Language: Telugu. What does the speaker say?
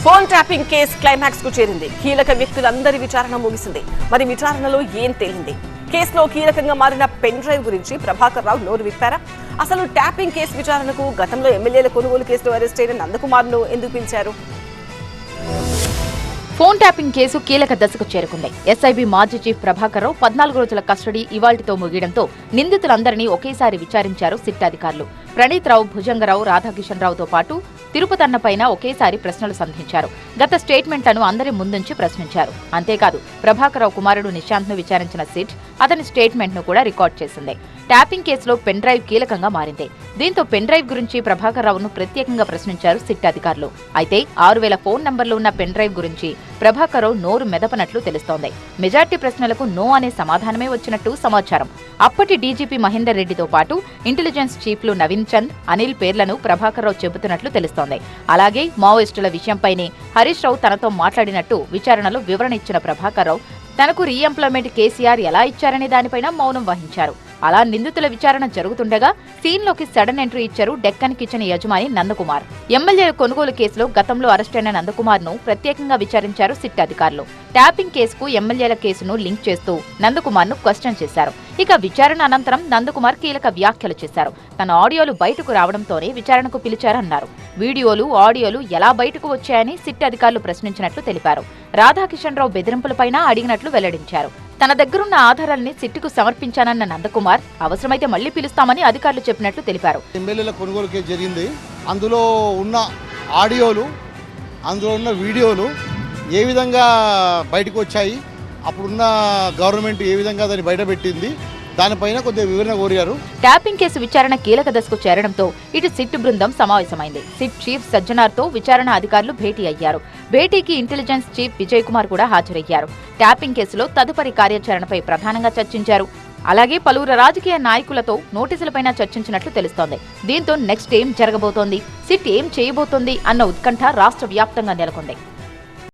ఫోన్ ట్యాపింగ్ కేసు క్లైమాక్స్ కు చేరింది. కీలక వ్యక్తులందరి విచారణ ముగిసింది. మరి విచారణలో ఏం తేలింది? కేసులో కీలకంగా మారిన పెన్ డ్రైవ్ గురించి ప్రభాకర్ రావు నోరు విప్పారా? అసలు ట్యాపింగ్ కేసు విచారణకు గతంలో ఎమ్మెల్యేల కొనుగోలు కేసులో అరెస్ట్ అయిన నందకుమార్ను ఎందుకు పిలిచారు? ఫోన్ ట్యాపింగ్ కేసు కీలక దశకు చేరుకుంది. ఎస్ఐబి మాజీ చీఫ్ ప్రభాకర్ రావు 14 రోజుల కస్టడీ ఇవాల్టితో ముగియడంతో నిందితులందరినీ ఒకేసారి విచారించారు సిట్ అధికారులు. ప్రణీత్ రావు, భుజంగరావు, రాధాకిషన్ రావుతో పాటు తిరుపతన్నపైన ఒకేసారి ప్రశ్నలు సంధించారు. గత స్టేట్మెంట్లను అందరి ముందుంచి ప్రశ్నించారు. అంతేకాదు ప్రభాకర్ రావు కుమారుడు నిశాంత్ ను విచారించిన సిట్ అతని స్టేట్మెంట్ ను కూడా రికార్డ్ చేసింది. ట్యాపింగ్ కేసులో పెన్ డ్రైవ్ కీలకంగా మారింది. దీంతో పెన్ డ్రైవ్ గురించి ప్రభాకర్ రావును ప్రత్యేకంగా ప్రశ్నించారు సిట్ అధికారులు. అయితే 6000 ఫోన్ నంబర్లు ఉన్న పెన్ డ్రైవ్ గురించి ప్రభాకర్ రావు నోరు మెదపనట్లు తెలుస్తోంది. మెజార్టీ ప్రశ్నలకు నో అనే సమాధానమే వచ్చినట్టు సమాచారం. అప్పటి డీజీపీ మహేందర్ రెడ్డితో పాటు ఇంటెలిజెన్స్ చీఫ్లు నవీన్ చంద్, అనిల్ పేర్లను ప్రభాకర్ రావు చెబుతున్నట్లు తెలుస్తోంది. అలాగే మావోయిస్టుల విషయంపైనే హరీష్ రావు తనతో మాట్లాడినట్టు విచారణలో వివరణ ఇచ్చిన ప్రభాకర్ రావు తనకు రీఎంప్లాయ్మెంట్ కేసీఆర్ ఎలా ఇచ్చారనే దానిపైన మౌనం వహించారు. అలా నిందితుల విచారణ జరుగుతుండగా సీన్లోకి సడన్ ఎంట్రీ ఇచ్చారు డెక్కన్ కిచెన్ యజమాని నందకుమార్. ఎమ్మెల్యేల కొనుగోలు కేసులో గతంలో అరెస్టైన నందకుమార్ ను ప్రత్యేకంగా విచారించారు సిట్ అధికారులు. ట్యాపింగ్ కేసుకు ఎమ్మెల్యేల కేసును లింక్ చేస్తూ నందకుమార్ ను క్వశ్చన్ చేశారు. ఇక విచారణ అనంతరం నందకుమార్ కీలక వ్యాఖ్యలు చేశారు. తన ఆడియోలు బయటకు రావడంతోనే విచారణకు పిలిచారన్నారు. వీడియోలు, ఆడియోలు ఎలా బయటకు వచ్చాయని సిట్ అధికారులు ప్రశ్నించినట్లు తెలిపారు. రాధాకిషన్ రావు బెదిరింపులపైన అడిగినట్లు వెల్లడించారు. తన దగ్గరున్న ఆధారాల్ని సిట్టుకు సమర్పించానన్న నందకుమార్ అవసరమైతే మళ్లీ పిలుస్తామని అధికారులు చెప్పినట్లు తెలిపారు. ఎమ్మెల్యేల కొనుగోలు కేసు జరిగింది. అందులో ఉన్న ఆడియోలు, అందులో ఉన్న వీడియోలు ఏ విధంగా బయటకు వచ్చాయి, అప్పుడున్న గవర్నమెంట్ ఏ విధంగా దాన్ని బయటపెట్టింది, దానిపైన కొద్దిగా వివరణ కోరారు. ట్యాపింగ్ కేసు విచారణ కీలక దశకు చేరడంతో ఇటు సిట్ బృందం సమావేశమైంది. సిట్ చీఫ్ సజ్జనార్తో విచారణ అధికారులు భేటీ అయ్యారు. భేటీకి ఇంటెలిజెన్స్ చీఫ్ విజయ్ కుమార్ కూడా హాజరయ్యారు. ట్యాపింగ్ కేసులో తదుపరి కార్యాచరణపై ప్రధానంగా చర్చించారు. అలాగే పలువురు రాజకీయ నాయకులతో నోటీసులపైన చర్చించినట్లు తెలుస్తోంది. దీంతో నెక్స్ట్ ఏం జరగబోతోంది, సిట్ ఏం చేయబోతోంది అన్న ఉత్కంఠ రాష్ట్ర వ్యాప్తంగా నెలకొంది.